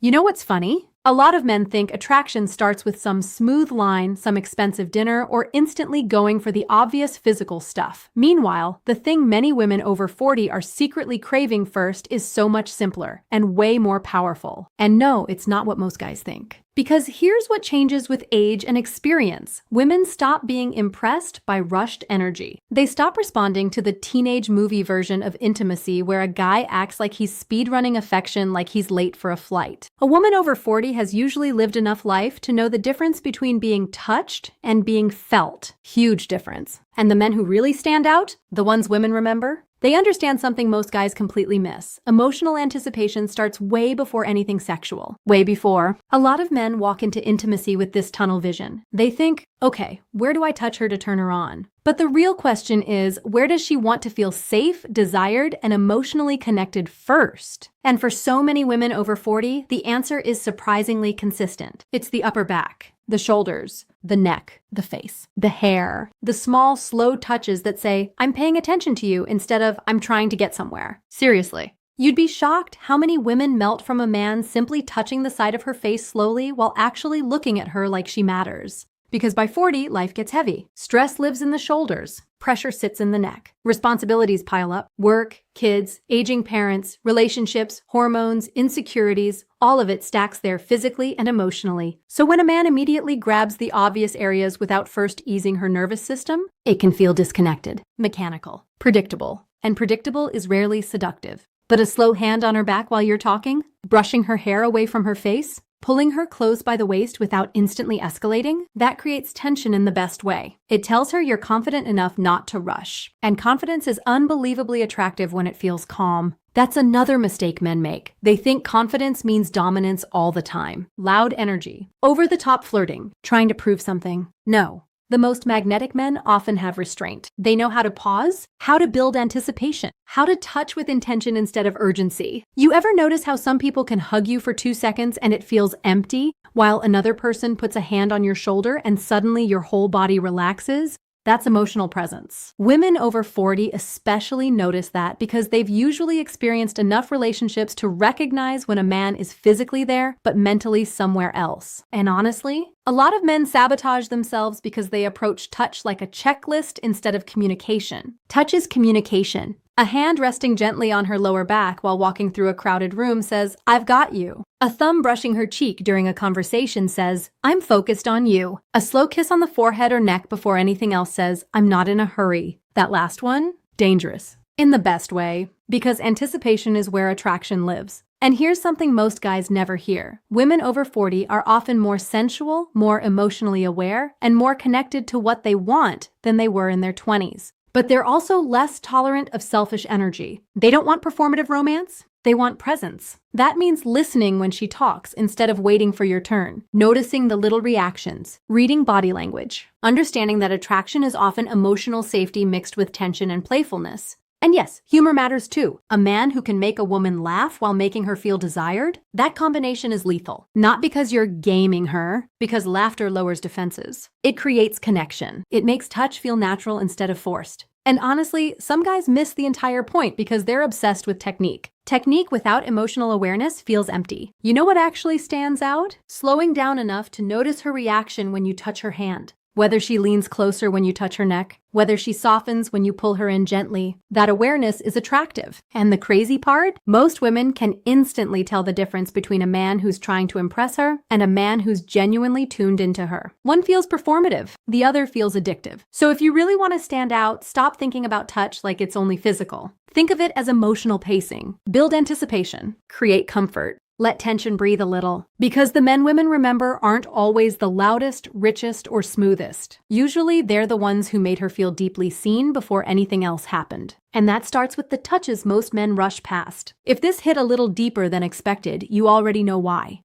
You know what's funny? A lot of men think attraction starts with some smooth line, some expensive dinner, or instantly going for the obvious physical stuff. Meanwhile, the thing many women over 40 are secretly craving first is so much simpler and way more powerful. And no, it's not what most guys think. Because here's what changes with age and experience. Women stop being impressed by rushed energy. They stop responding to the teenage movie version of intimacy where a guy acts like he's speedrunning affection like he's late for a flight. A woman over 40 has usually lived enough life to know the difference between being touched and being felt. Huge difference. And the men who really stand out, the ones women remember, they understand something most guys completely miss. Emotional anticipation starts way before anything sexual. Way before. A lot of men walk into intimacy with this tunnel vision. They think, okay, where do I touch her to turn her on? But the real question is, where does she want to feel safe, desired, and emotionally connected first? And for so many women over 40, the answer is surprisingly consistent. It's the upper back, the shoulders, the neck, the face, the hair, the small, slow touches that say, I'm paying attention to you instead of I'm trying to get somewhere. Seriously. You'd be shocked how many women melt from a man simply touching the side of her face slowly while actually looking at her like she matters. Because by 40, life gets heavy. Stress lives in the shoulders. Pressure sits in the neck. Responsibilities pile up. Work, kids, aging parents, relationships, hormones, insecurities, all of it stacks there physically and emotionally. So when a man immediately grabs the obvious areas without first easing her nervous system, it can feel disconnected, mechanical, predictable. And predictable is rarely seductive. But a slow hand on her back while you're talking, brushing her hair away from her face, pulling her close by the waist without instantly escalating, that creates tension in the best way. It tells her you're confident enough not to rush. And confidence is unbelievably attractive when it feels calm. That's another mistake men make. They think confidence means dominance all the time. Loud energy. Over-the-top flirting. Trying to prove something. No. The most magnetic men often have restraint. They know how to pause, how to build anticipation, how to touch with intention instead of urgency. You ever notice how some people can hug you for 2 seconds and it feels empty, while another person puts a hand on your shoulder and suddenly your whole body relaxes? That's emotional presence. Women over 40 especially notice that because they've usually experienced enough relationships to recognize when a man is physically there, but mentally somewhere else. And honestly, a lot of men sabotage themselves because they approach touch like a checklist instead of communication. Touch is communication. A hand resting gently on her lower back while walking through a crowded room says, I've got you. A thumb brushing her cheek during a conversation says, I'm focused on you. A slow kiss on the forehead or neck before anything else says, I'm not in a hurry. That last one, dangerous. In the best way, because anticipation is where attraction lives. And here's something most guys never hear. Women over 40 are often more sensual, more emotionally aware, and more connected to what they want than they were in their 20s. But they're also less tolerant of selfish energy. They don't want performative romance. They want presence. That means listening when she talks instead of waiting for your turn, noticing the little reactions, reading body language, understanding that attraction is often emotional safety mixed with tension and playfulness. And yes, humor matters too. A man who can make a woman laugh while making her feel desired, that combination is lethal. Not because you're gaming her, because laughter lowers defenses. It creates connection. It makes touch feel natural instead of forced. And honestly, some guys miss the entire point because they're obsessed with technique. Technique without emotional awareness feels empty. You know what actually stands out? Slowing down enough to notice her reaction when you touch her hand. Whether she leans closer when you touch her neck, whether she softens when you pull her in gently, that awareness is attractive. And the crazy part? Most women can instantly tell the difference between a man who's trying to impress her and a man who's genuinely tuned into her. One feels performative, the other feels addictive. So if you really want to stand out, stop thinking about touch like it's only physical. Think of it as emotional pacing. Build anticipation. Create comfort. Let tension breathe a little. Because the men women remember aren't always the loudest, richest, or smoothest. Usually, they're the ones who made her feel deeply seen before anything else happened. And that starts with the touches most men rush past. If this hit a little deeper than expected, you already know why.